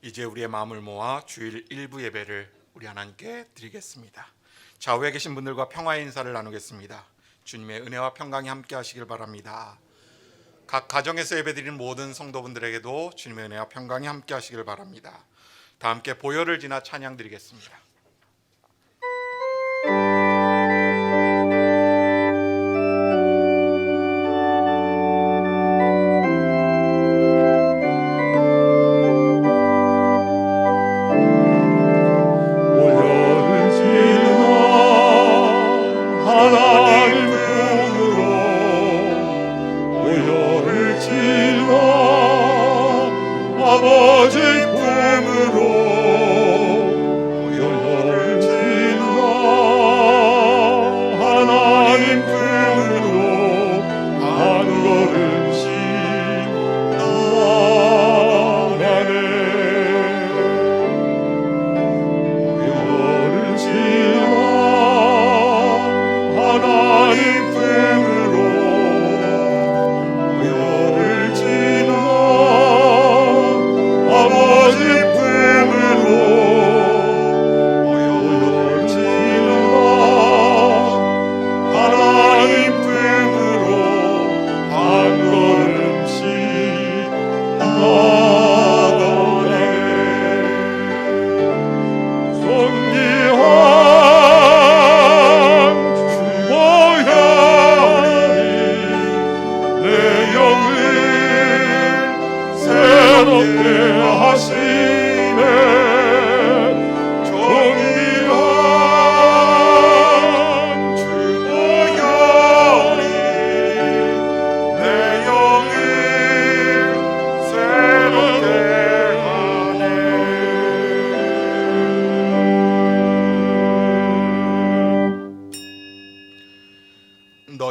이제 우리의 마음을 모아 주일 일부 예배를 우리 하나님께 드리겠습니다. 좌우에 계신 분들과 평화의 인사를 나누겠습니다. 주님의 은혜와 평강이 함께 하시길 바랍니다. 각 가정에서 예배드리는 모든 성도분들에게도 주님의 은혜와 평강이 함께 하시길 바랍니다. 다 함께 보혈을 지나 찬양 드리겠습니다.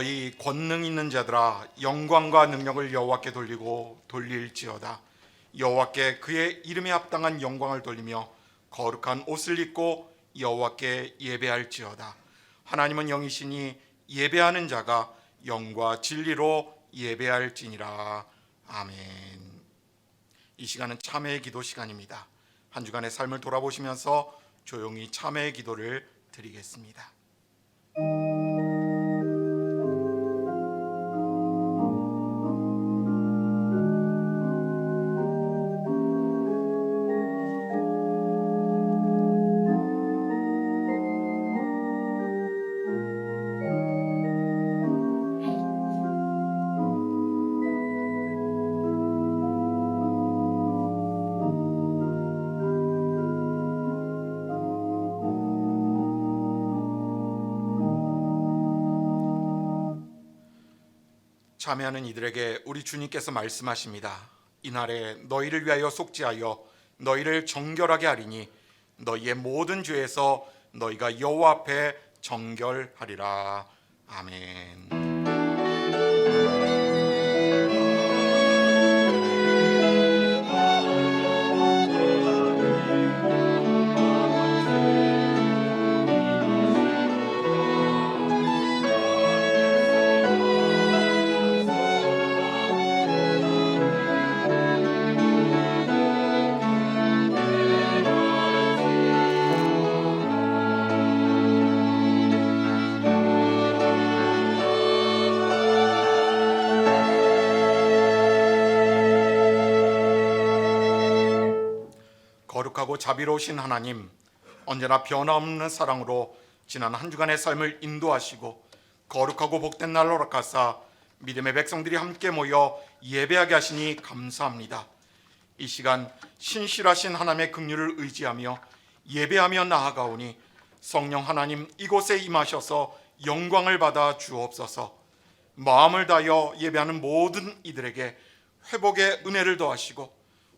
너희 권능 있는 자들아 영광과 능력을 여호와께 돌리고 돌릴지어다. 여호와께 그의 이름에 합당한 영광을 돌리며 거룩한 옷을 입고 여호와께 예배할지어다. 하나님은 영이시니 예배하는 자가 영과 진리로 예배할지니라. 아멘. 이 시간은 참회의 기도 시간입니다. 한 주간의 삶을 돌아보시면서 조용히 참회의 기도를 드리겠습니다. 참회하는 이들에게 우리 주님께서 말씀하십니다. 이날에 너희를 위하여 속죄하여 너희를 정결하게 하리니 너희의 모든 죄에서 너희가 여호와 앞에 정결하리라. 아멘. 거룩하고 자비로우신 하나님, 언제나 변함없는 사랑으로 지난 한 주간의 삶을 인도하시고 거룩하고 복된 날로 허락하사 믿음의 백성들이 함께 모여 예배하게 하시니 감사합니다. 이 시간 신실하신 하나님의 긍휼을 의지하며 예배하며 나아가오니 성령 하나님 이곳에 임하셔서 영광을 받아 주옵소서. 마음을 다하여 예배하는 모든 이들에게 회복의 은혜를 더하시고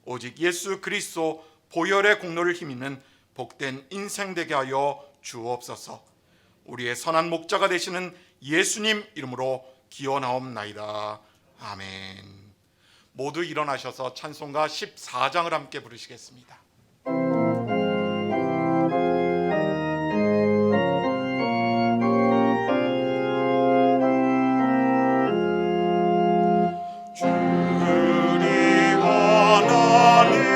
오직 예수 그리스도 보혈의 공로를 힘입는 복된 인생 되게 하여 주옵소서. 우리의 선한 목자가 되시는 예수님 이름으로 기원하옵나이다. 아멘. 모두 일어나셔서 찬송가 14장을 함께 부르시겠습니다. 주님 하나님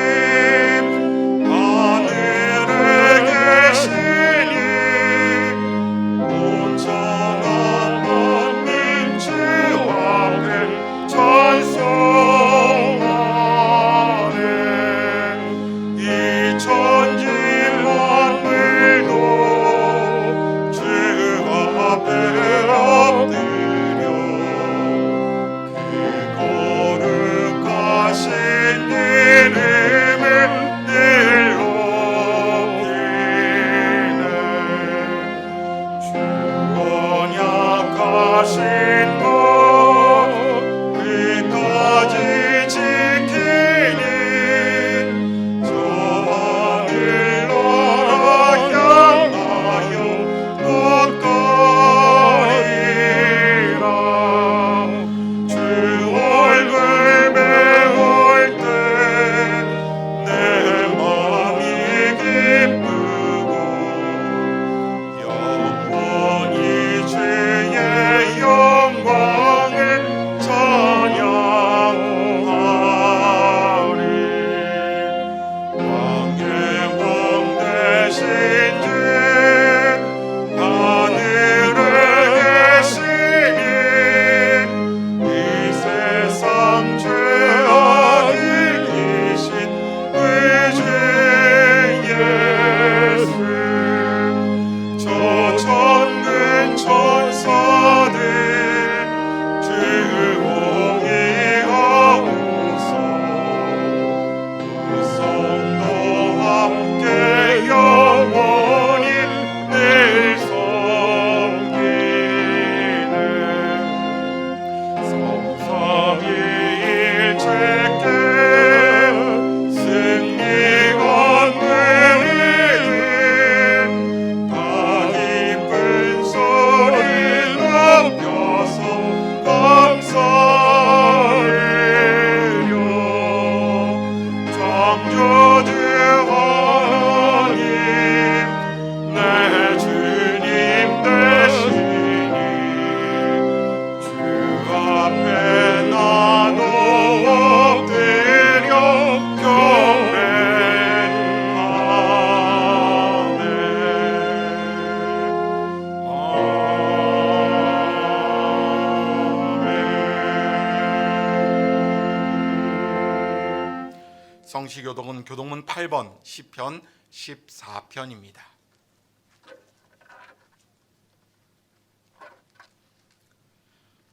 안식교독은 교독문 8번 시편 14편입니다.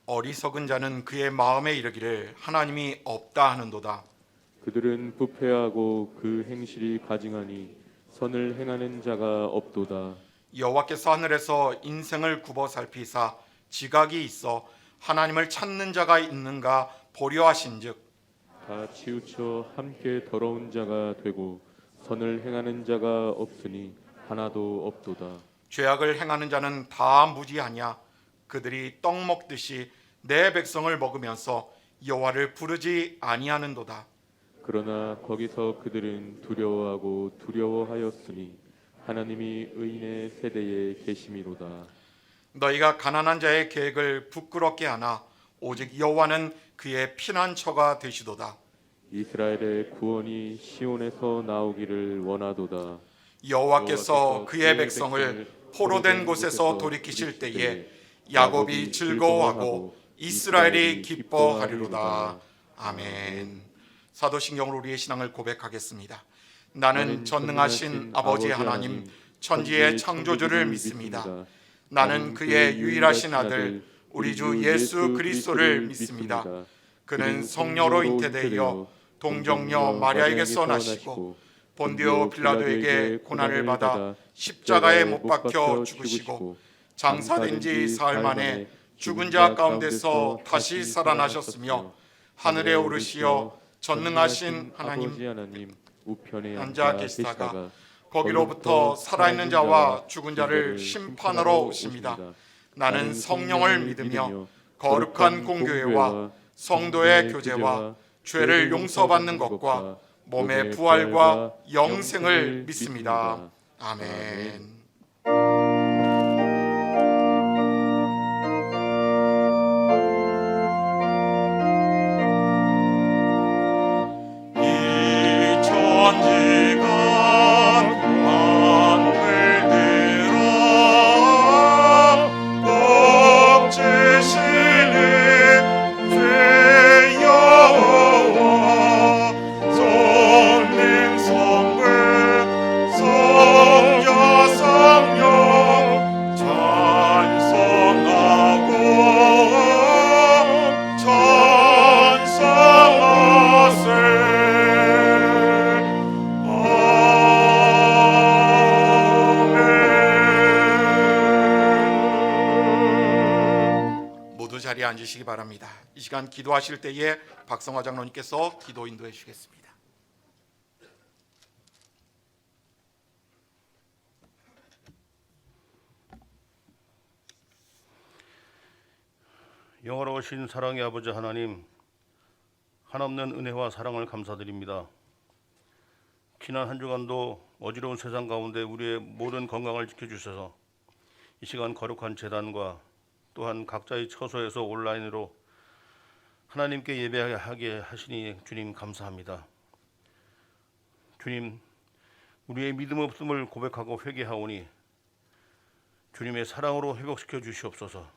어리석은 자는 그의 마음에 이르기를 하나님이 없다 하는도다. 그들은 부패하고 그 행실이 가증하니 선을 행하는 자가 없도다. 여호와께서 하늘에서 인생을 굽어 살피사 지각이 있어 하나님을 찾는 자가 있는가 보려 하신즉 다 치우쳐 함께 더러운 자가 되고 선을 행하는 자가 없으니 하나도 없도다. 죄악을 행하는 자는 다 무지하냐. 그들이 떡 먹듯이 내 백성을 먹으면서 여호와를 부르지 아니하는도다. 그러나 거기서 그들은 두려워하고 두려워하였으니 하나님이 의인의 세대에 계심이로다. 너희가 가난한 자의 계획을 부끄럽게 하나 오직 여호와는 그의 피난처가 되시도다. 이스라엘의 구원이 시온에서 나오기를 원하도다. 여호와께서 그의 백성을 포로된 곳에서 돌이키실 때에 야곱이 즐거워하고 이스라엘이 기뻐하리로다. 아멘. 사도신경으로 우리의 신앙을 고백하겠습니다. 나는 전능하신 아버지 하나님 천지의 창조주를 믿습니다. 나는 그의 유일하신 아들 우리 주 예수 그리스도를 믿습니다. 그는 성령으로 잉태되어 동정녀 마리아에게서 나시고 본디오 빌라도에게 고난을 받아 십자가에 못 박혀 죽으시고 장사된 지 사흘 만에 죽은 자 가운데서 다시 살아나셨으며 하늘에 오르시어 전능하신 하나님 우편에 앉아 계시다가 거기로부터 살아있는 자와 죽은 자를 심판하러 오십니다. 나는 성령을 믿으며 거룩한 공교회와 성도의 교제와 죄를 용서받는 것과 몸의 부활과 영생을 믿습니다. 아멘. 자리에 앉으시기 바랍니다. 이 시간 기도하실 때에 박성화 장로님께서 기도 인도해 주시겠습니다. 영원하신 사랑의 아버지 하나님, 한없는 은혜와 사랑을 감사드립니다. 지난 한 주간도 어지러운 세상 가운데 우리의 모든 건강을 지켜주셔서 이 시간 거룩한 제단과 또한 각자의 처소에서 온라인으로 하나님께 예배하게 하시니 주님 감사합니다. 주님, 우리의 믿음 없음을 고백하고 회개하오니 주님의 사랑으로 회복시켜 주시옵소서.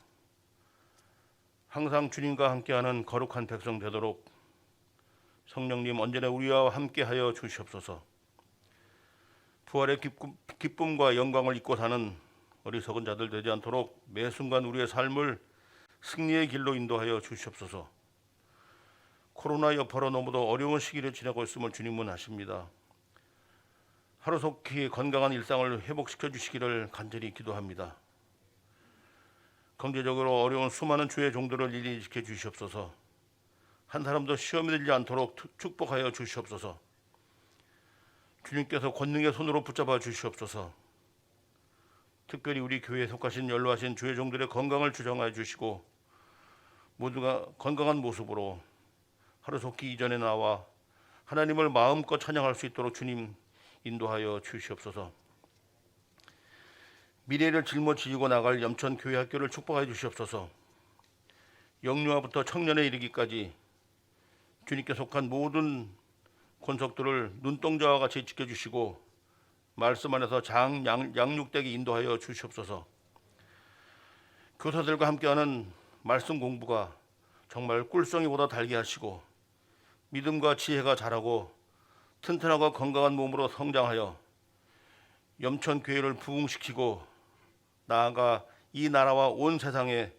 항상 주님과 함께하는 거룩한 백성 되도록 성령님 언제나 우리와 함께하여 주시옵소서. 부활의 기쁨과 영광을 잊고 사는 어리석은 자들 되지 않도록 매 순간 우리의 삶을 승리의 길로 인도하여 주시옵소서. 코로나 여파로 너무도 어려운 시기를 지나고 있음을 주님은 아십니다. 하루속히 건강한 일상을 회복시켜 주시기를 간절히 기도합니다. 경제적으로 어려운 수많은 주의 종들을 일일이 지켜 주시옵소서. 한 사람도 시험에 들지 않도록 축복하여 주시옵소서. 주님께서 권능의 손으로 붙잡아 주시옵소서. 특별히 우리 교회에 속하신 연로하신 주의 종들의 건강을 주정하여 주시고 모두가 건강한 모습으로 하루속히 이전에 나와 하나님을 마음껏 찬양할 수 있도록 주님 인도하여 주시옵소서. 미래를 짊어지고 나갈 염천 교회 학교를 축복하여 주시옵소서. 영유아부터 청년에 이르기까지 주님께 속한 모든 권속들을 눈동자와 같이 지켜주시고 말씀 안에서 양육되게 인도하여 주시옵소서. 교사들과 함께하는 말씀 공부가 정말 꿀송이보다 달게 하시고 믿음과 지혜가 자라고 튼튼하고 건강한 몸으로 성장하여 염천 교회를 부흥시키고 나아가 이 나라와 온 세상에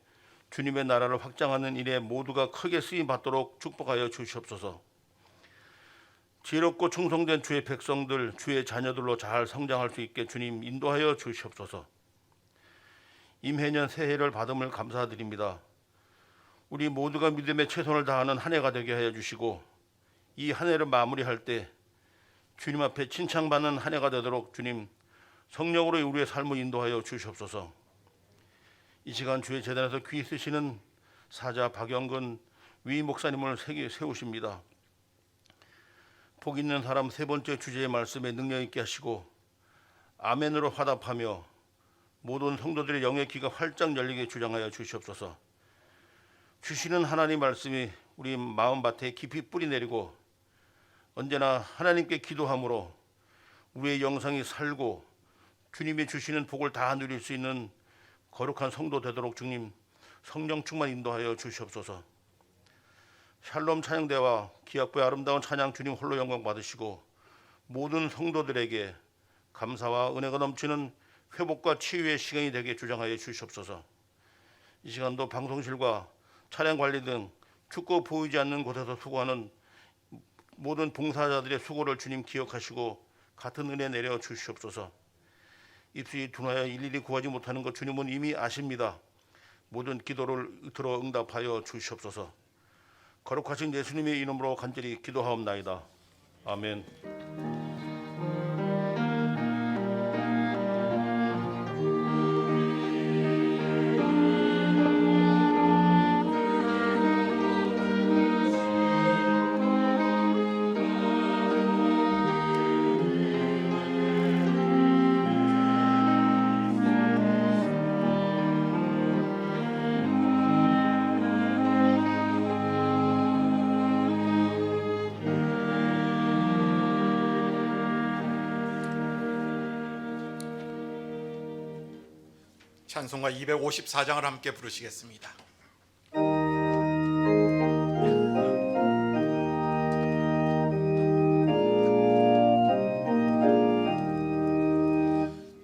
주님의 나라를 확장하는 일에 모두가 크게 쓰임 받도록 축복하여 주시옵소서. 지혜롭고 충성된 주의 백성들, 주의 자녀들로 잘 성장할 수 있게 주님 인도하여 주시옵소서. 임해년 새해를 받음을 감사드립니다. 우리 모두가 믿음의 최선을 다하는 한 해가 되게 하여 주시고 이 한 해를 마무리할 때 주님 앞에 칭찬받는 한 해가 되도록 주님 성령으로 우리의 삶을 인도하여 주시옵소서. 이 시간 주의 재단에서 귀 쓰시는 사자 박영근 위 목사님을 세우십니다. 복 있는 사람 세 번째 주제의 말씀에 능력 있게 하시고 아멘으로 화답하며 모든 성도들의 영의 귀가 활짝 열리게 주장하여 주시옵소서. 주시는 하나님 말씀이 우리 마음밭에 깊이 뿌리 내리고 언제나 하나님께 기도함으로 우리의 영성이 살고 주님이 주시는 복을 다 누릴 수 있는 거룩한 성도 되도록 주님 성령 충만 인도하여 주시옵소서. 샬롬 찬양대와 기악부의 아름다운 찬양 주님 홀로 영광 받으시고 모든 성도들에게 감사와 은혜가 넘치는 회복과 치유의 시간이 되게 주장하여 주시옵소서. 이 시간도 방송실과 차량 관리 등 춥고 보이지 않는 곳에서 수고하는 모든 봉사자들의 수고를 주님 기억하시고 같은 은혜 내려 주시옵소서. 입술이 둔하여 일일이 구하지 못하는 것 주님은 이미 아십니다. 모든 기도를 들어 응답하여 주시옵소서. 거룩하신 예수님의 이름으로 간절히 기도하옵나이다. 아멘. 찬송가 254장을 함께 부르시겠습니다.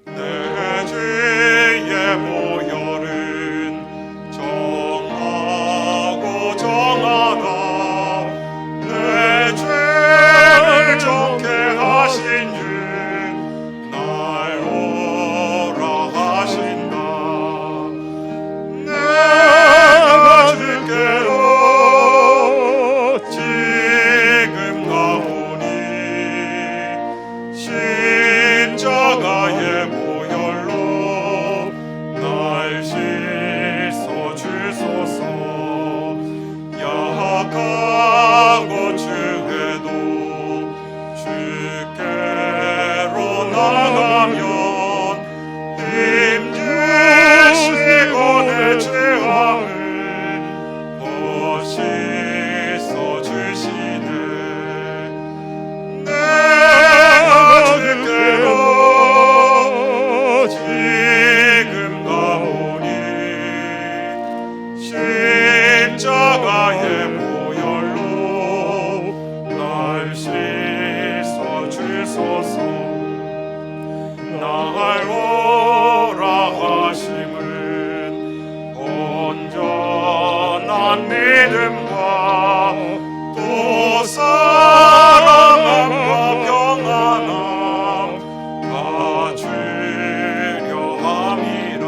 내 죄의 보혈은 정하고 정하다 내 죄를 정케 하신 주 날 오라 하신다. 내가 주께로 지금 나오니 십자가의 보혈로 날 씻어 주소서. 약하고 죄도 주께로 나가면 힘주시고 내 죄악을 씻어 주시네. 내가 주께로 지금 나오니 십자가의 보혈로 날 씻어 주소서. 날 오라 하심은 온전한 믿음과 또 사랑함과 평안함 가주려 함이라.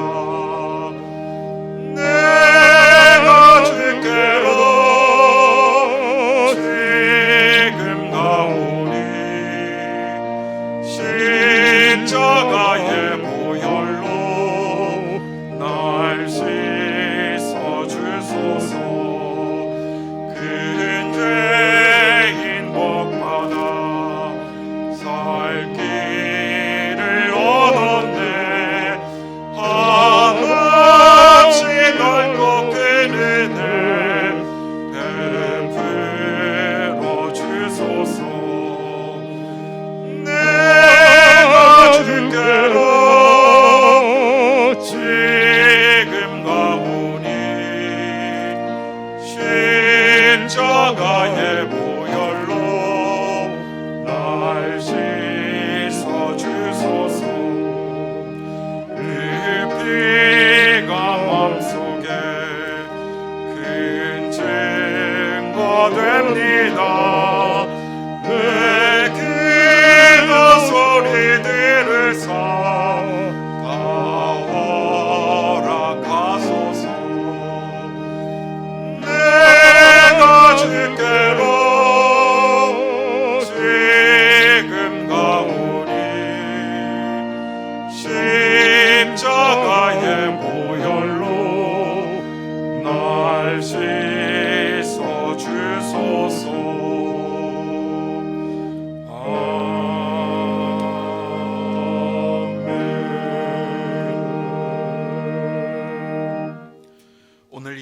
내가 주께로 지금 나오니 십자가의 보혈로 날 씻어 주소서. 큰 죄인 복받아 살 길을 얻었네. 한없이 넓고 큰 은혜 베풀어 주소서. 내가 주께로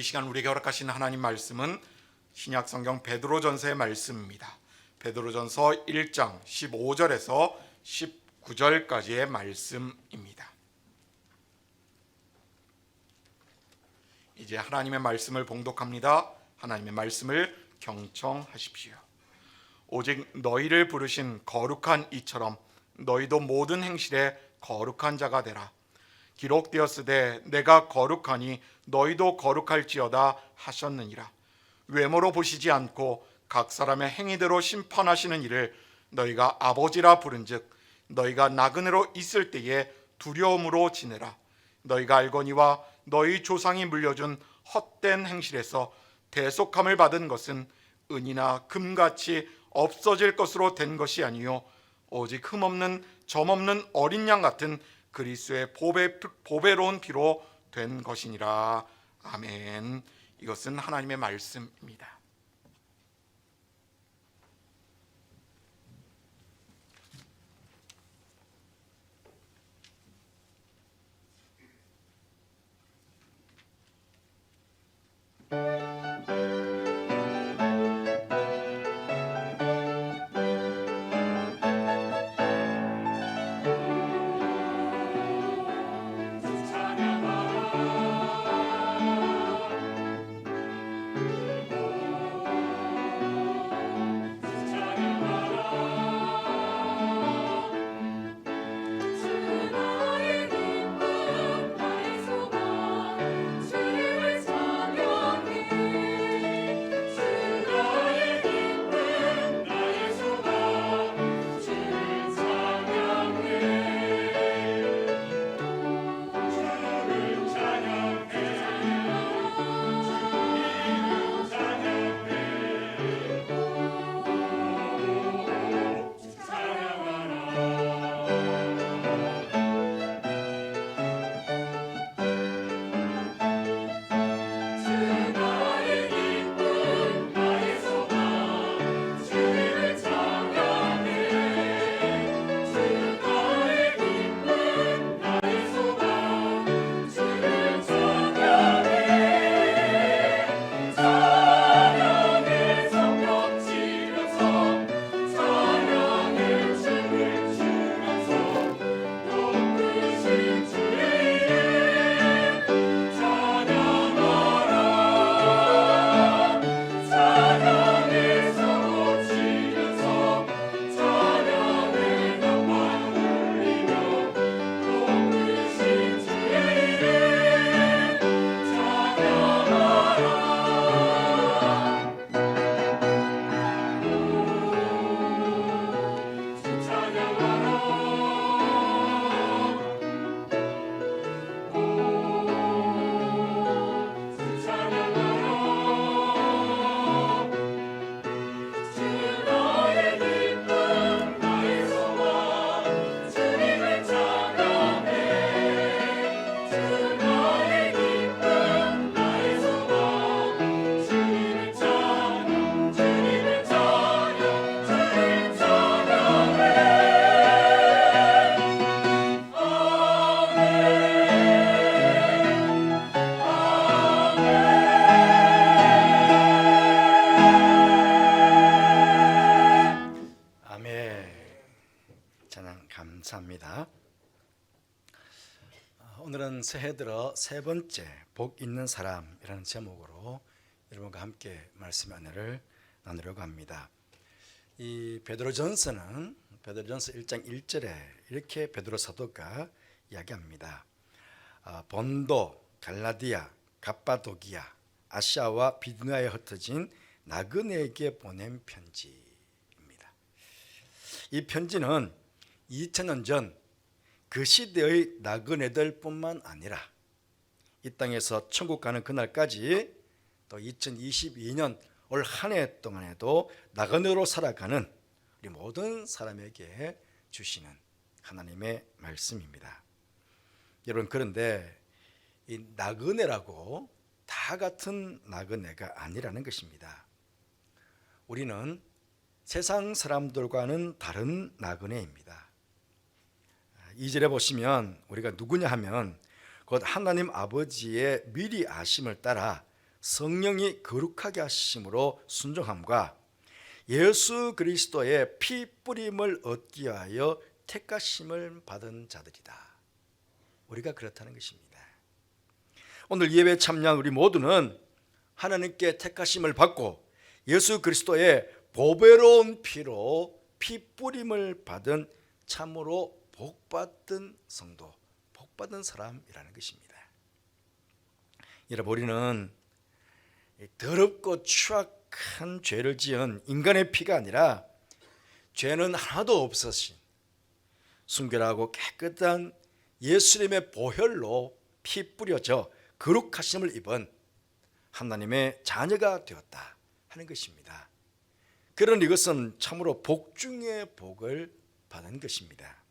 시간 우리에게 허락하신 하나님 말씀은 신약성경 베드로전서의 말씀입니다. 베드로전서 1장 15절에서 19절까지의 말씀입니다. 이제 하나님의 말씀을 봉독합니다. 하나님의 말씀을 경청하십시오. 오직 너희를 부르신 거룩한 이처럼 너희도 모든 행실에 거룩한 자가 되라. 기록되었으되 내가 거룩하니 너희도 거룩할지어다 하셨느니라. 외모로 보시지 않고 각 사람의 행위대로 심판하시는 이를 너희가 아버지라 부른즉 너희가 나그네로 있을 때에 두려움으로 지내라. 너희가 알거니와 너희 조상이 물려준 헛된 행실에서 대속함을 받은 것은 은이나 금같이 없어질 것으로 된 것이 아니요 오직 흠없는 점없는 어린 양 같은 그리스도의 보배로운 피로 된 것이니라. 아멘. 이것은 하나님의 말씀입니다. 감사합니다. 오늘은 새해 들어 세 번째 복 있는 사람이라는 제목으로 여러분과 함께 말씀의 은혜를 나누려고 합니다. 이 베드로전서는 베드로전서 1장 1절에 이렇게 베드로 사도가 이야기합니다. 본도, 갈라디아, 갑바도기아, 아시아와 비두니아에 흩어진 나그네에게 보낸 편지입니다. 이 편지는 2000년 전 그 시대의 나그네들 뿐만 아니라 이 땅에서 천국 가는 그날까지 또 2022년 올 한 해 동안에도 나그네로 살아가는 우리 모든 사람에게 주시는 하나님의 말씀입니다. 여러분, 그런데 이 나그네라고 다 같은 나그네가 아니라는 것입니다. 우리는 세상 사람들과는 다른 나그네입니다. 2절에 보시면 우리가 누구냐 하면 곧 하나님 아버지의 미리 아심을 따라 성령이 거룩하게 하심으로 순종함과 예수 그리스도의 피 뿌림을 얻기 위하여 택하심을 받은 자들이다. 우리가 그렇다는 것입니다. 오늘 예배에 참여한 우리 모두는 하나님께 택하심을 받고 예수 그리스도의 보배로운 피로 피 뿌림을 받은 참으로 복받은 성도, 복받은 사람이라는 것입니다. 여러분, 우리는 더럽고 추악한 죄를 지은 인간의 피가 아니라 죄는 하나도 없으신 순결하고 깨끗한 예수님의 보혈로 피 뿌려져 거룩하심을 입은 하나님의 자녀가 되었다 하는 것입니다. 그런 이것은 참으로 복 중에 복을 받은 것입니다.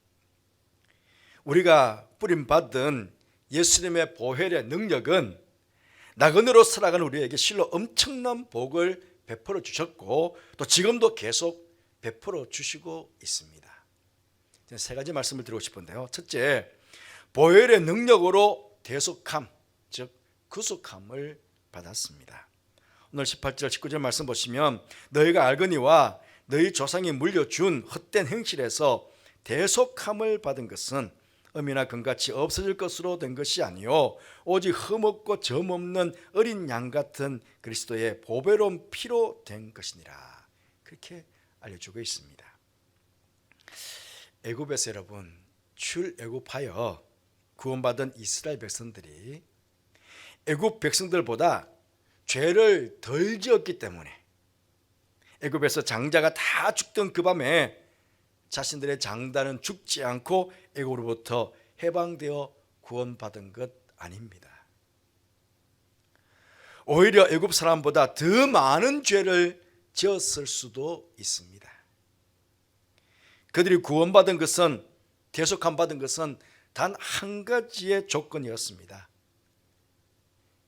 우리가 뿌림받은 예수님의 보혈의 능력은 나그네로 살아가는 우리에게 실로 엄청난 복을 베풀어 주셨고 또 지금도 계속 베풀어 주시고 있습니다. 세 가지 말씀을 드리고 싶은데요. 첫째, 보혈의 능력으로 대속함, 즉 구속함을 받았습니다. 오늘 18절 19절 말씀 보시면 너희가 알거니와 너희 조상이 물려준 헛된 행실에서 대속함을 받은 것은 음이나 금같이 없어질 것으로 된 것이 아니요 오직 흠없고 점없는 어린 양 같은 그리스도의 보배로운 피로 된 것이니라. 그렇게 알려주고 있습니다. 애굽에서 여러분 출애굽하여 구원받은 이스라엘 백성들이 애굽 백성들보다 죄를 덜 지었기 때문에 애굽에서 장자가 다 죽던 그 밤에 자신들의 장단은 죽지 않고 애굽으로부터 해방되어 구원받은 것 아닙니다. 오히려 애굽 사람보다 더 많은 죄를 지었을 수도 있습니다. 그들이 구원받은 것은, 대속함 받은 것은 단 한 가지의 조건이었습니다.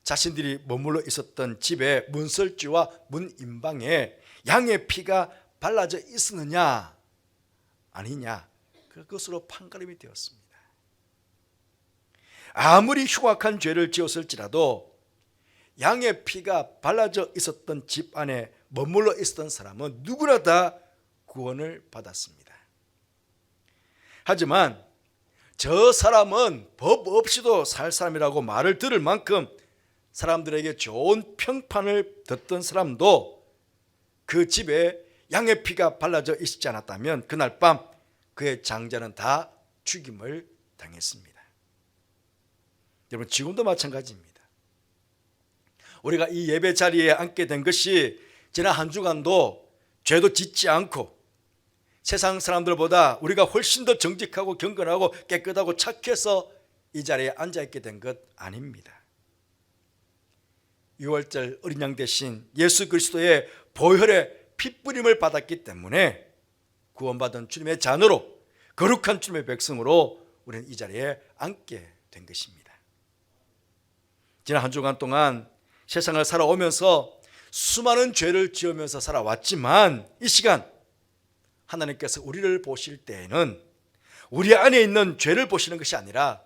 자신들이 머물러 있었던 집의 문설주와 문 임방에 양의 피가 발라져 있었느냐 아니냐, 그것으로 판가름이 되었습니다. 아무리 흉악한 죄를 지었을지라도 양의 피가 발라져 있었던 집 안에 머물러 있었던 사람은 누구나 다 구원을 받았습니다. 하지만 저 사람은 법 없이도 살 사람이라고 말을 들을 만큼 사람들에게 좋은 평판을 듣던 사람도 그 집에 양의 피가 발라져 있지 않았다면 그날 밤 그의 장자는 다 죽임을 당했습니다. 여러분, 지금도 마찬가지입니다. 우리가 이 예배 자리에 앉게 된 것이 지난 한 주간도 죄도 짓지 않고 세상 사람들보다 우리가 훨씬 더 정직하고 경건하고 깨끗하고 착해서 이 자리에 앉아있게 된 것 아닙니다. 6월절 어린 양 대신 예수 그리스도의 보혈의 핏뿌림을 받았기 때문에 구원받은 주님의 자녀로, 거룩한 주님의 백성으로 우리는 이 자리에 앉게 된 것입니다. 지난 한 주간 동안 세상을 살아오면서 수많은 죄를 지으면서 살아왔지만 이 시간 하나님께서 우리를 보실 때에는 우리 안에 있는 죄를 보시는 것이 아니라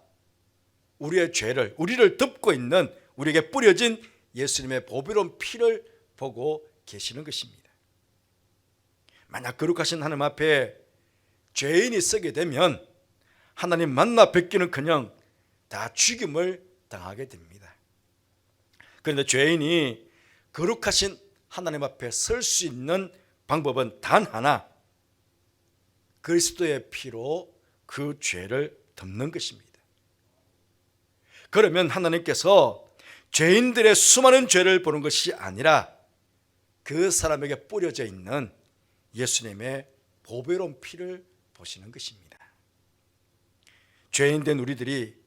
우리의 죄를, 우리를 덮고 있는 우리에게 뿌려진 예수님의 보배로운 피를 보고 계시는 것입니다. 만약 거룩하신 하나님 앞에 죄인이 서게 되면 하나님 만나 뵙기는커녕 다 죽임을 당하게 됩니다. 그런데 죄인이 거룩하신 하나님 앞에 설 수 있는 방법은 단 하나, 그리스도의 피로 그 죄를 덮는 것입니다. 그러면 하나님께서 죄인들의 수많은 죄를 보는 것이 아니라 그 사람에게 뿌려져 있는 예수님의 보배로운 피를 보시는 것입니다. 죄인 된 우리들이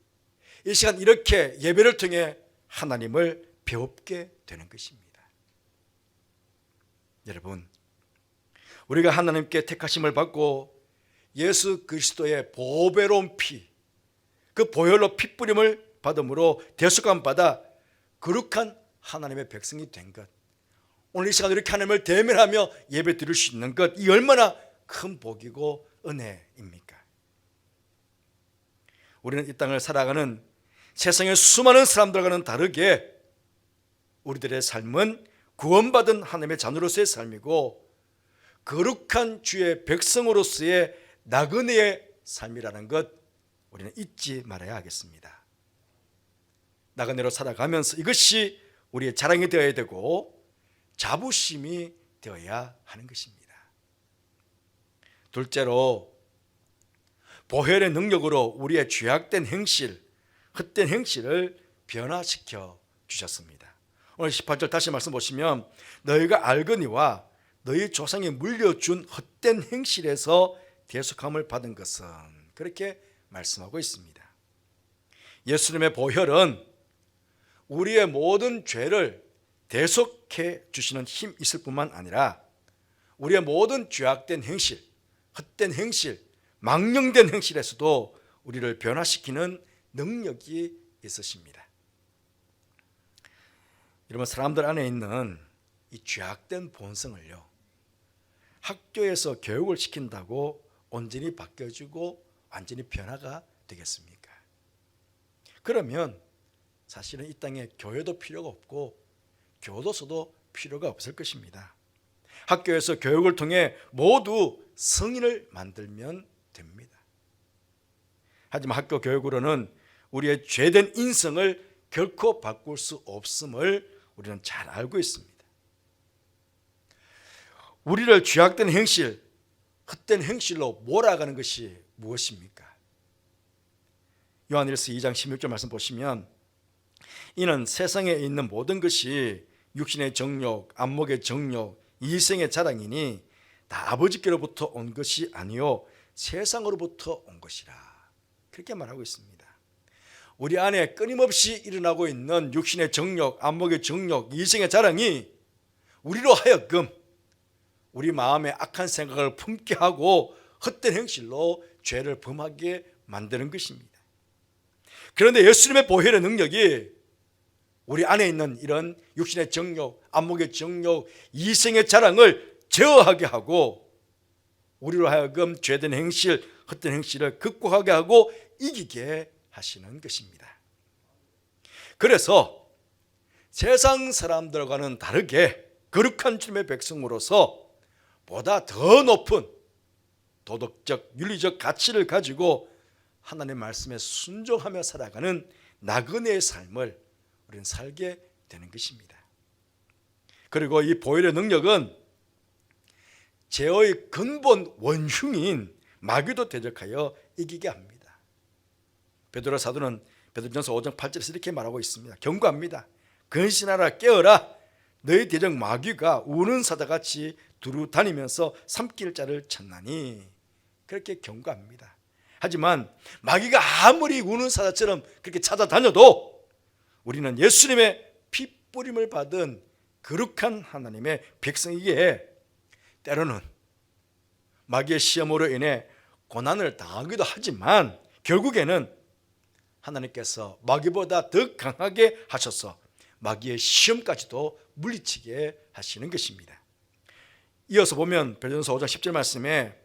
이 시간 이렇게 예배를 통해 하나님을 배웁게 되는 것입니다. 여러분, 우리가 하나님께 택하심을 받고 예수 그리스도의 보배로운 피, 그 보혈로 핏뿌림을 받음으로 대속함 받아 거룩한 하나님의 백성이 된 것, 오늘 이 시간 이렇게 하나님을 대면하며 예배 드릴 수 있는 것, 이 얼마나 큰 복이고 은혜입니까? 우리는 이 땅을 살아가는 세상의 수많은 사람들과는 다르게 우리들의 삶은 구원받은 하나님의 자녀로서의 삶이고 거룩한 주의 백성으로서의 나그네의 삶이라는 것 우리는 잊지 말아야 하겠습니다. 나그네로 살아가면서 이것이 우리의 자랑이 되어야 되고 자부심이 되어야 하는 것입니다. 둘째로 보혈의 능력으로 우리의 죄악된 행실, 헛된 행실을 변화시켜 주셨습니다. 오늘 18절 다시 말씀 보시면 너희가 알거니와 너희 조상이 물려준 헛된 행실에서 대속함을 받은 것은, 그렇게 말씀하고 있습니다. 예수님의 보혈은 우리의 모든 죄를 대속해 주시는 힘이 있을 뿐만 아니라 우리의 모든 죄악된 행실, 헛된 행실, 망령된 행실에서도 우리를 변화시키는 능력이 있으십니다. 여러분, 사람들 안에 있는 이 죄악된 본성을요, 학교에서 교육을 시킨다고 온전히 바뀌어지고 완전히 변화가 되겠습니까? 그러면 사실은 이 땅에 교회도 필요가 없고 교도소도 필요가 없을 것입니다. 학교에서 교육을 통해 모두 성인을 만들면 됩니다. 하지만 학교 교육으로는 우리의 죄된 인성을 결코 바꿀 수 없음을 우리는 잘 알고 있습니다. 우리를 죄악된 행실, 헛된 행실로 몰아가는 것이 무엇입니까? 요한일서 2장 16절 말씀 보시면 이는 세상에 있는 모든 것이 육신의 정욕, 안목의 정욕, 이생의 자랑이니 다 아버지께로부터 온 것이 아니요 세상으로부터 온 것이라, 그렇게 말하고 있습니다. 우리 안에 끊임없이 일어나고 있는 육신의 정욕, 안목의 정욕, 이생의 자랑이 우리로 하여금 우리 마음에 악한 생각을 품게 하고 헛된 행실로 죄를 범하게 만드는 것입니다. 그런데 예수님의 보혈의 능력이 우리 안에 있는 이런 육신의 정욕, 안목의 정욕, 이생의 자랑을 제어하게 하고 우리로 하여금 죄된 행실, 헛된 행실을 극복하게 하고 이기게 하시는 것입니다. 그래서 세상 사람들과는 다르게 거룩한 주님의 백성으로서 보다 더 높은 도덕적, 윤리적 가치를 가지고 하나님의 말씀에 순종하며 살아가는 나그네의 삶을 우리는 살게 되는 것입니다. 그리고 이 보혈의 능력은 죄의 근본 원흉인 마귀도 대적하여 이기게 합니다. 베드로 사도는 베드로전서 5장 8절에서 이렇게 말하고 있습니다. 경고합니다. 근신하라, 깨어라. 너희 대적 마귀가 우는 사자같이 두루 다니면서 삼킬 자를 찾나니, 그렇게 경고합니다. 하지만 마귀가 아무리 우는 사자처럼 그렇게 찾아다녀도 우리는 예수님의 피 뿌림을 받은 거룩한 하나님의 백성이기에 때로는 마귀의 시험으로 인해 고난을 당하기도 하지만 결국에는 하나님께서 마귀보다 더 강하게 하셔서 마귀의 시험까지도 물리치게 하시는 것입니다. 이어서 보면 베드로전서 5장 10절 말씀에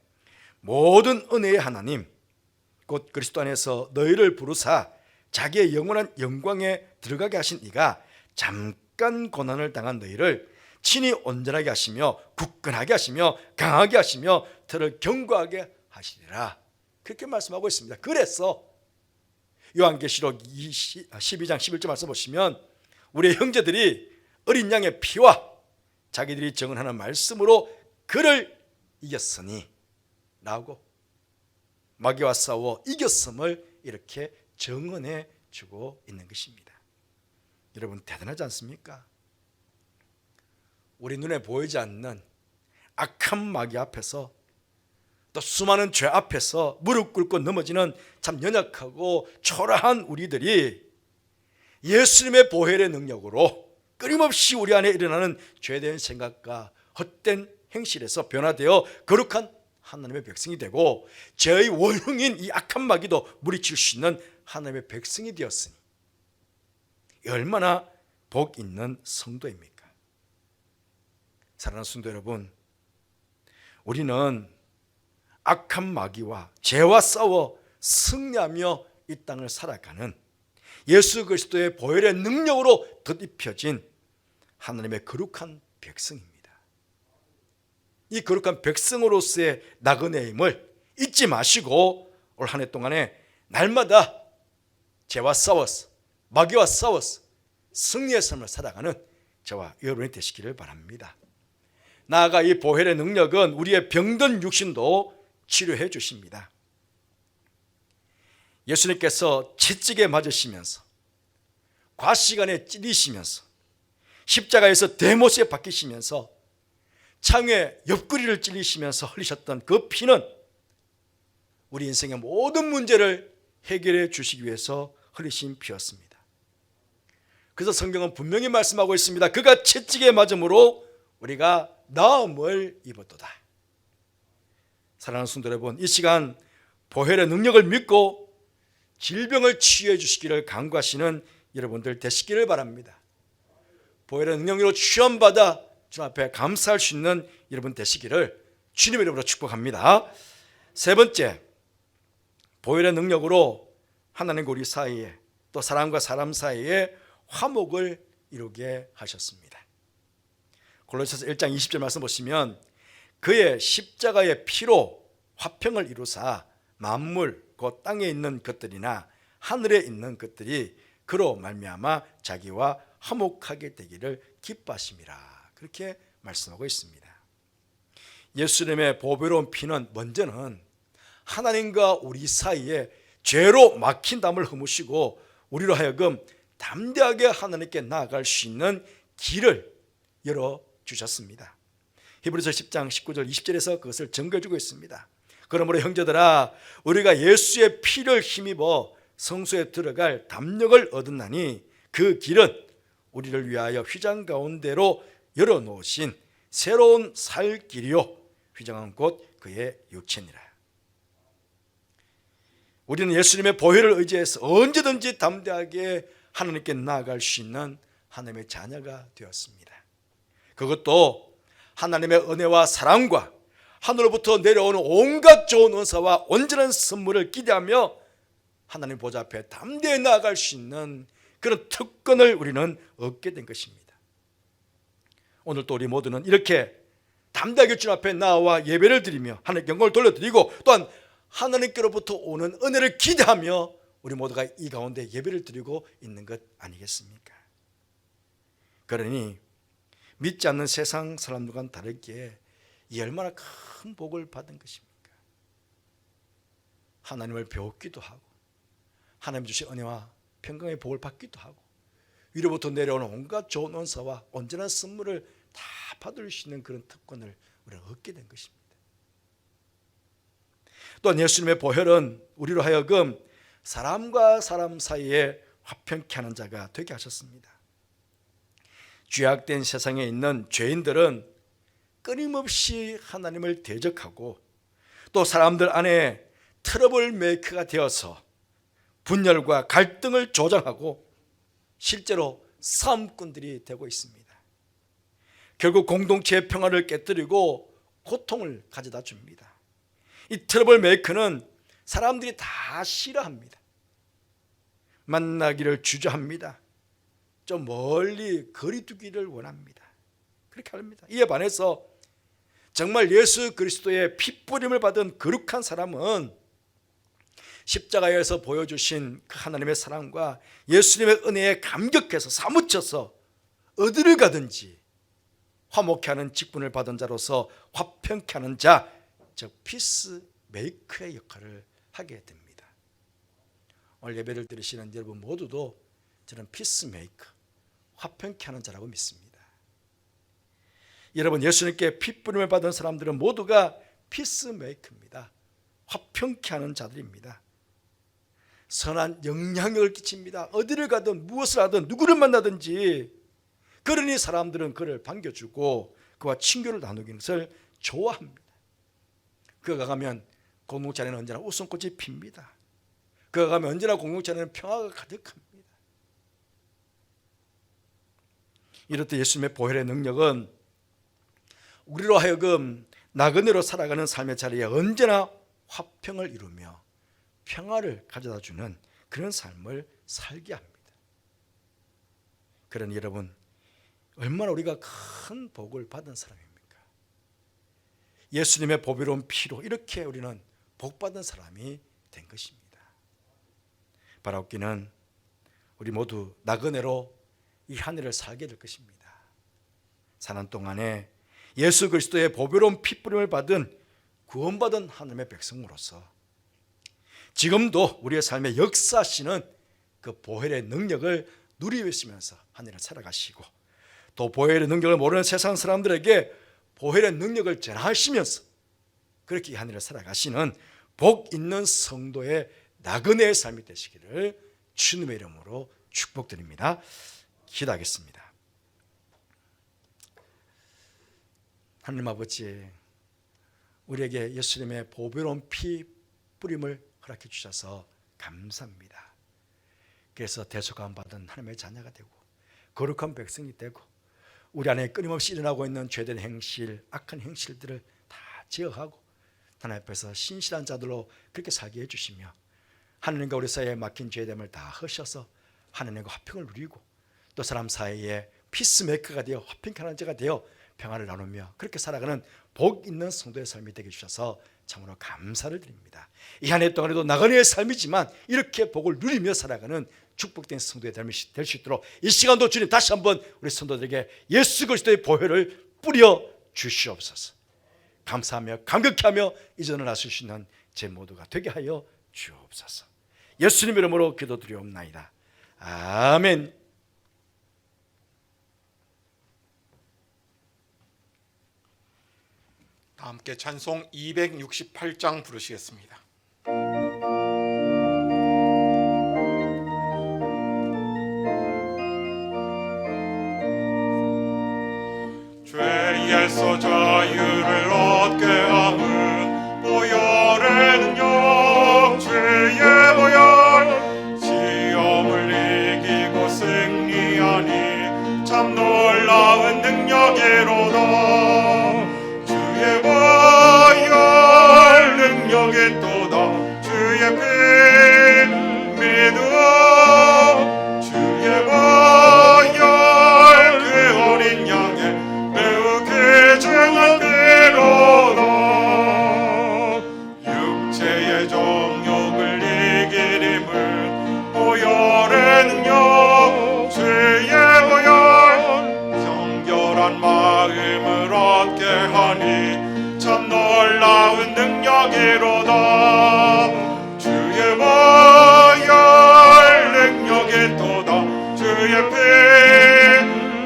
모든 은혜의 하나님 곧 그리스도 안에서 너희를 부르사 자기의 영원한 영광에 들어가게 하신 이가 잠깐 고난을 당한 너희를 친히 온전하게 하시며 굳건하게 하시며 강하게 하시며 너를 견고하게 하시리라, 그렇게 말씀하고 있습니다. 그래서 요한계시록 12장 11절 말씀 보시면 우리의 형제들이 어린 양의 피와 자기들이 증언하는 말씀으로 그를 이겼으니 라고 마귀와 싸워 이겼음을 이렇게 증언해 주고 있는 것입니다. 여러분, 대단하지 않습니까? 우리 눈에 보이지 않는 악한 마귀 앞에서 또 수많은 죄 앞에서 무릎 꿇고 넘어지는 참 연약하고 초라한 우리들이 예수님의 보혈의 능력으로 끊임없이 우리 안에 일어나는 죄된 생각과 헛된 행실에서 변화되어 거룩한 하나님의 백성이 되고 죄의 원흉인 이 악한 마귀도 물리칠 수 있는 하나님의 백성이 되었으니 얼마나 복 있는 성도입니까? 사랑하는 성도 여러분, 우리는 악한 마귀와 죄와 싸워 승리하며 이 땅을 살아가는 예수 그리스도의 보혈의 능력으로 덧입혀진 하나님의 거룩한 백성입니다. 이 거룩한 백성으로서의 나그네임을 잊지 마시고 올 한 해 동안에 날마다 죄와 싸워서 마귀와 싸워서 승리의 삶을 살아가는 저와 여러분이 되시기를 바랍니다. 나아가 이 보혈의 능력은 우리의 병든 육신도 치료해 주십니다. 예수님께서 채찍에 맞으시면서 과시간에 찔리시면서 십자가에서 대못에 박히시면서 창에 옆구리를 찔리시면서 흘리셨던 그 피는 우리 인생의 모든 문제를 해결해 주시기 위해서 흘리신 피였습니다. 그래서 성경은 분명히 말씀하고 있습니다. 그가 채찍에 맞음으로 우리가 나음을 입었도다. 사랑하는 성도 여러분, 이 시간 보혈의 능력을 믿고 질병을 치유해 주시기를 간구하시는 여러분들 되시기를 바랍니다. 보혈의 능력으로 취함받아 주님 앞에 감사할 수 있는 여러분 되시기를 주님의 이름으로 축복합니다. 세 번째, 보혈의 능력으로 하나님과 우리 사이에 또 사람과 사람 사이에 화목을 이루게 하셨습니다. 골로새서 1장 20절 말씀 보시면 그의 십자가의 피로 화평을 이루사 만물 곧 땅에 있는 것들이나 하늘에 있는 것들이 그로 말미암아 자기와 화목하게 되기를 기뻐하심이라. 그렇게 말씀하고 있습니다. 예수님의 보배로운 피는 먼저는 하나님과 우리 사이에 죄로 막힌 담을 허무시고 우리로 하여금 담대하게 하나님께 나아갈 수 있는 길을 열어주셨습니다. 히브리서 10장 19절 20절에서 그것을 증거해주고 있습니다. 그러므로 형제들아 우리가 예수의 피를 힘입어 성소에 들어갈 담력을 얻었나니 그 길은 우리를 위하여 휘장 가운데로 열어놓으신 새로운 살 길이요 휘장은 곧 그의 육체니라. 우리는 예수님의 보혈을 의지해서 언제든지 담대하게 하나님께 나아갈 수 있는 하나님의 자녀가 되었습니다. 그것도 하나님의 은혜와 사랑과 하늘로부터 내려오는 온갖 좋은 은사와 온전한 선물을 기대하며 하나님 보좌 앞에 담대히 나아갈 수 있는 그런 특권을 우리는 얻게 된 것입니다. 오늘 또 우리 모두는 이렇게 담대하게 주님 앞에 나와 예배를 드리며 하나님께 영광을 돌려드리고 또한 하나님께로부터 오는 은혜를 기대하며 우리 모두가 이 가운데 예배를 드리고 있는 것 아니겠습니까? 그러니 믿지 않는 세상 사람들과는 다르게 이 얼마나 큰 복을 받은 것입니까? 하나님을 배웠기도 하고 하나님 주신 은혜와 평강의 복을 받기도 하고 위로부터 내려오는 온갖 좋은 은사와 온전한 선물을 다 받을 수 있는 그런 특권을 우리가 얻게 된 것입니다. 또한 예수님의 보혈은 우리로 하여금 사람과 사람 사이에 화평케 하는 자가 되게 하셨습니다. 죄악된 세상에 있는 죄인들은 끊임없이 하나님을 대적하고 또 사람들 안에 트러블 메이커가 되어서 분열과 갈등을 조장하고 실제로 싸움꾼들이 되고 있습니다. 결국 공동체의 평화를 깨뜨리고 고통을 가져다 줍니다. 이 트러블 메이커는 사람들이 다 싫어합니다. 만나기를 주저합니다. 좀 멀리 거리 두기를 원합니다. 그렇게 합니다. 이에 반해서 정말 예수 그리스도의 핏부림을 받은 거룩한 사람은 십자가에서 보여주신 그 하나님의 사랑과 예수님의 은혜에 감격해서 사무쳐서 어디를 가든지 화목케 하는 직분을 받은 자로서 화평케 하는 자, 즉 피스메이커의 역할을 하게 됩니다. 오늘 예배를 드리시는 여러분 모두도 저는 피스메이커, 화평케 하는 자라고 믿습니다. 여러분 예수님께 핏부림을 받은 사람들은 모두가 피스메이커입니다. 화평케 하는 자들입니다. 선한 영향력을 끼칩니다. 어디를 가든 무엇을 하든 누구를 만나든지 그러니 사람들은 그를 반겨주고 그와 친교를 나누는 것을 좋아합니다. 그가 가면 공동체 안에는 언제나 웃음꽃이 핍니다. 그가 가면 언제나 공동체 안에는 평화가 가득합니다. 이렇듯 예수님의 보혈의 능력은 우리로 하여금 나그네로 살아가는 삶의 자리에 언제나 화평을 이루며 평화를 가져다주는 그런 삶을 살게 합니다. 그러니 여러분 얼마나 우리가 큰 복을 받은 사람입니까? 예수님의 보배로운 피로 이렇게 우리는 복받은 사람이 된 것입니다. 바라옵기는 우리 모두 나그네로 이 하늘을 살게 될 것입니다. 사는 동안에 예수 그리스도의 보배로운 피뿌림을 받은 구원받은 하나님의 백성으로서 지금도 우리의 삶에 역사하시는 그 보혈의 능력을 누리고 있으면서 하늘을 살아가시고, 또 보혈의 능력을 모르는 세상 사람들에게 보혈의 능력을 전하시면서 그렇게 이 하늘을 살아가시는 복 있는 성도의 나그네의 삶이 되시기를 주님의 이름으로 축복드립니다. 기도하겠습니다. 하나님 아버지, 우리에게 예수님의 보배로운 피 뿌림을 허락해 주셔서 감사합니다. 그래서 대속감 받은 하나님의 자녀가 되고 거룩한 백성이 되고 우리 안에 끊임없이 일어나고 있는 죄된 행실, 악한 행실들을 다 제어하고 하나님 앞에서 신실한 자들로 그렇게 살게 해주시며, 하나님과 우리 사이에 막힌 죄됨을 다 허셔서 하나님과 화평을 누리고, 또 사람 사이에 피스메이커가 되어 화평케 자가 되어 평화를 나누며 그렇게 살아가는 복 있는 성도의 삶이 되게 해주셔서 참으로 감사를 드립니다. 이 한 해 동안에도 나그네의 삶이지만 이렇게 복을 누리며 살아가는 축복된 성도의 삶이 될 수 있도록 이 시간도 주님 다시 한번 우리 성도들에게 예수 그리스도의 보혈을 뿌려 주시옵소서. 감사하며 감격하며 이전을 나설 수 있는 제 모두가 되게 하여 주옵소서. 예수님 이름으로 기도드리옵나이다. 아멘. 다 함께 찬송 268장 부르시겠습니다. 죄에서 자유를 얻게 함은 보혈의 능력, 죄의 보혈, 시험을 이기고 승리하니 참 놀라운 능력이로다. 주의 보혈 능력이 또다. 주의 피 믿어. 주의 보혈 그 어린 양의 매우 귀중한 피로다. 육체의 정욕을 이기림은 보혈의 능력, 주의 보혈, 정결한 마음을 얻게 하니 참 놀라운 능력이로다. 주의 보혈 능력이 또다. 주의 피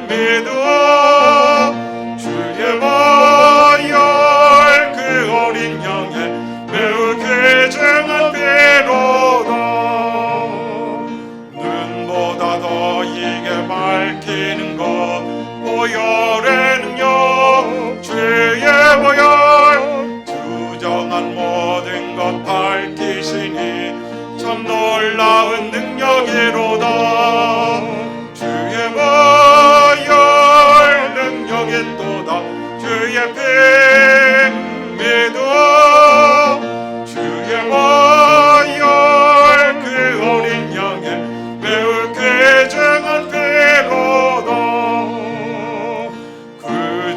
믿어. 주의 보혈 그 어린 양의 매우 귀중한 피로다. 눈보다 더 이게 밝히는 것 보혈의 능력, 주의 보혈, 주정한 모든 것 밝히시니 참 놀라운 능력이로다. 주의 보혈 능력이 또다. 주의 피 믿어. 주의 보혈 그 어린 양의 매우 귀중한 피로다.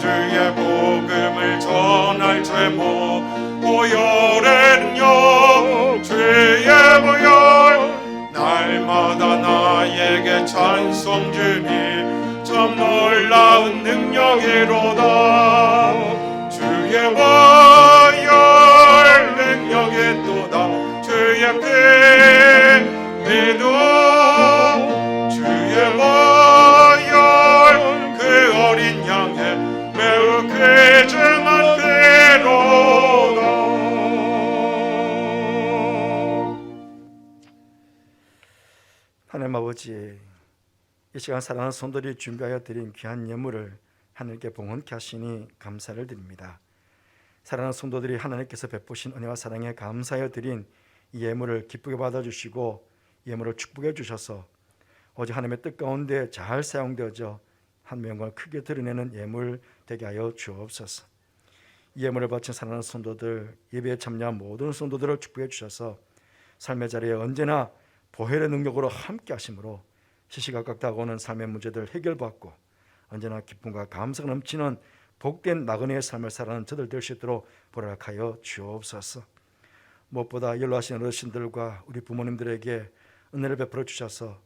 주의 복음을 전할 제목 보혈의 능력, 주의 보혈, 날마다 나에게 찬송 주니 참 놀라운 능력이로다. 주의 보혈 능력이 또다. 주의 피 믿어. 주의 보혈 그 어린 양의 매우 귀중한 피로다. 하나님 아버지, 이 시간 사랑하는 성도들이 준비하여 드린 귀한 예물을 하늘께 봉헌케 하시니 감사를 드립니다. 사랑하는 성도들이 하나님께서 베푸신 은혜와 사랑에 감사하여 드린 이 예물을 기쁘게 받아주시고 예물을 축복해 주셔서 오직 하나님의 뜻 가운데 잘 사용되어져 하나님의 영광을 크게 드러내는 예물 되게 하여 주옵소서. 이 예물을 바친 사랑하는 성도들, 예배에 참여한 모든 성도들을 축복해 주셔서 삶의 자리에 언제나 보혈의 능력으로 함께 하심으로 시시각각 다가오는 삶의 문제들 해결받고 언제나 기쁨과 감사가 넘치는 복된 나그네의 삶을 살아가는 저들 될 수 있도록 보락하여 주옵소서. 무엇보다 연로하신 어르신들과 우리 부모님들에게 은혜를 베풀어 주셔서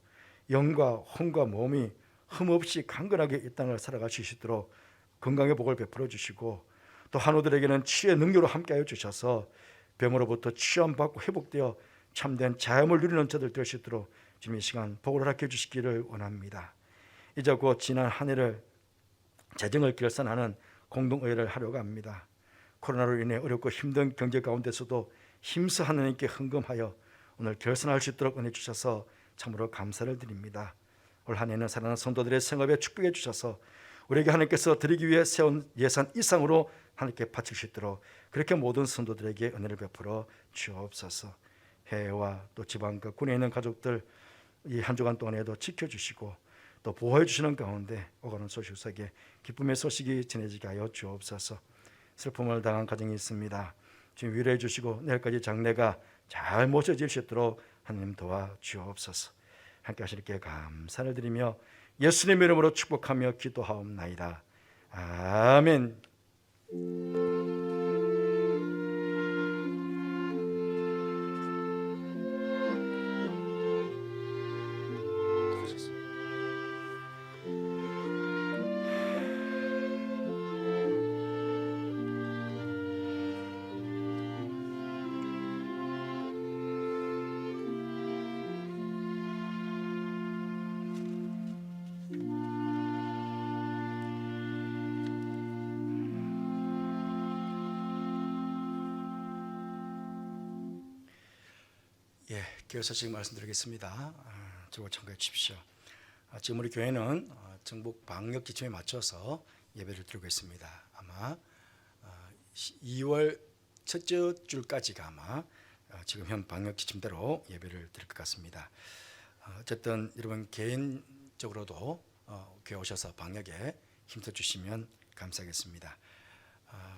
영과 혼과 몸이 흠없이 강건하게 이 땅을 살아갈 수 있도록 건강의 복을 베풀어 주시고, 또 한우들에게는 치유의 능력으로 함께하여 주셔서 병으로부터 치유받고 회복되어 참된 자유를 누리는 저들 될 수 있도록 지금 이 시간 복을 허락해 주시기를 원합니다. 이제 곧 지난 한 해를 재정을 결산하는 공동의회를 하려고 합니다. 코로나로 인해 어렵고 힘든 경제 가운데서도 힘써 하나님께 헌금하여 오늘 결산할 수 있도록 은혜 주셔서 참으로 감사를 드립니다. 올 한 해는 사랑하는 성도들의 생업에 축복해 주셔서 우리에게 하나님께서 드리기 위해 세운 예산 이상으로 하나님께 바칠 수 있도록 그렇게 모든 성도들에게 은혜를 베풀어 주옵소서. 해외와 또 지방과 군에 있는 가족들 이 한 주간 동안에도 지켜주시고 또 보호해 주시는 가운데 오가는 소식 속에 기쁨의 소식이 전해지게 하여 주옵소서. 슬픔을 당한 가정이 있습니다. 지금 위로해 주시고 내일까지 장례가 잘 모셔질 수 있도록 하나님 도와 주옵소서. 함께 하시니께 감사를 드리며 예수님 이름으로 축복하며 기도하옵나이다. 아멘. 교회 소식 말씀드리겠습니다. 저거 참고해 주십시오. 지금 우리 교회는 전국 방역 지침에 맞춰서 예배를 드리고 있습니다. 아마 2월 첫째 주까지가 아마 지금 현 방역 지침대로 예배를 드릴 것 같습니다. 어쨌든 여러분 개인적으로도 교회 오셔서 방역에 힘써 주시면 감사하겠습니다.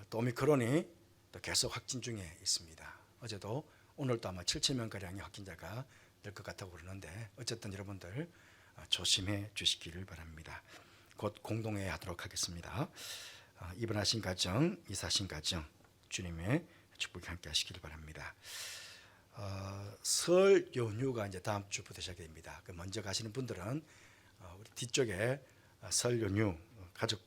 또 오미크론이 또 계속 확진 중에 있습니다. 어제도 오늘도 아마 7,000명가량의 확진자가 될 것 같다고 그러는데 어쨌든 여러분들 조심해 주시기를 바랍니다. 곧 공동회의 하도록 하겠습니다. 입원하신 가정, 이사하신 가정 주님의 축복이 함께 하시기를 바랍니다. 설 연휴가 이제 다음 주부터 시작됩니다. 먼저 가시는 분들은 우리 뒤쪽에 설 연휴 가족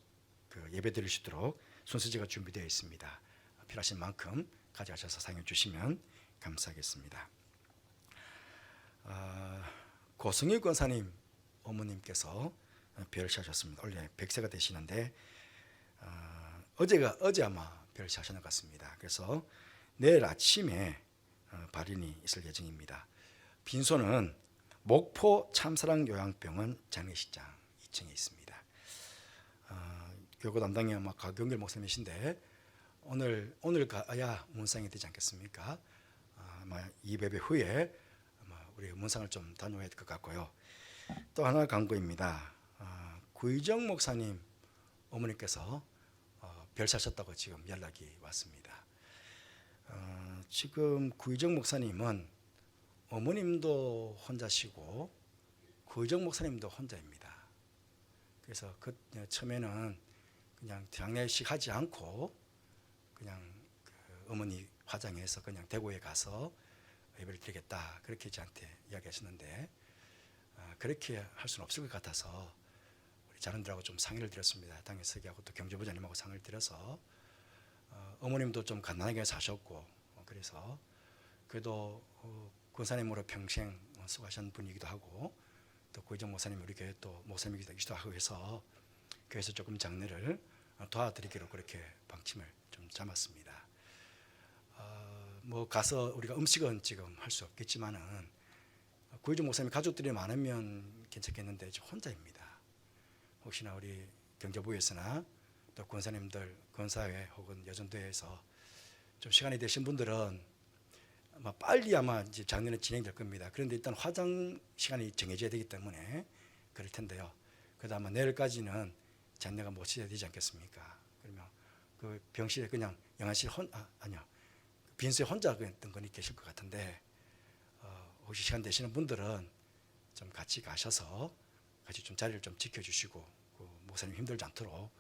예배 드릴 수 있도록 순서지가 준비되어 있습니다. 필요하신 만큼 가져가셔서 사용해 주시면 감사하겠습니다. 고승희 권사님 어머님께서 별시하셨습니다. 원래 100세가 되시는데 어제 아마 별시하셨는 것 같습니다. 그래서 내일 아침에 발인이 있을 예정입니다. 빈소는 목포 참사랑 요양병원 장례식장 2층에 있습니다. 교구 담당이 아마 가경길 목사님이신데 오늘 가야 문상이 되지 않겠습니까? 아마 이 예배 후에 아마 우리 문상을 좀 다녀야 될 것 같고요. 또 하나 간구입니다. 구의정 목사님 어머니께서 별사셨다고 지금 연락이 왔습니다. 지금 구의정 목사님은 어머님도 혼자시고 구의정 목사님도 혼자입니다. 그래서 처음에는 그냥 장례식 하지 않고 그냥 어머니 화장해서 그냥 대구에 가서 예배를 드리겠다 그렇게 저한테 이야기하셨는데 그렇게 할 수는 없을 것 같아서 우리 자녀들하고 좀 상의를 드렸습니다. 당의 서기하고 또 경제부장님하고 상의를 드려서 어머님도 좀 간단하게 사셨고 그래서 그래도 권사님으로 평생 수고하신 분이기도 하고 또 구의정 목사님 우리 교회 또 목사님이기도 하고 해서 교회에서 조금 장례를 도와드리기로 그렇게 방침을 좀 잡았습니다. 뭐 가서 우리가 음식은 지금 할 수 없겠지만은 구의정 목사님 가족들이 많으면 괜찮겠는데 저 혼자입니다. 혹시나 우리 경제부에서나 또 권사님들 권사회 혹은 여전도에서 좀 시간이 되신 분들은 아마 빨리 아마 이제 장례는 진행될 겁니다. 그런데 일단 화장 시간이 정해져야 되기 때문에 그럴 텐데요. 그래도 아마 내일까지는 장례가 모셔야 되지 않겠습니까? 그러면 그 병실에 그냥 영안실 아니요 빈소에 혼자 있던 분이 계실 것 같은데 혹시 시간 되시는 분들은 좀 같이 가셔서 같이 좀 자리를 좀 지켜주시고 그 목사님 힘들지 않도록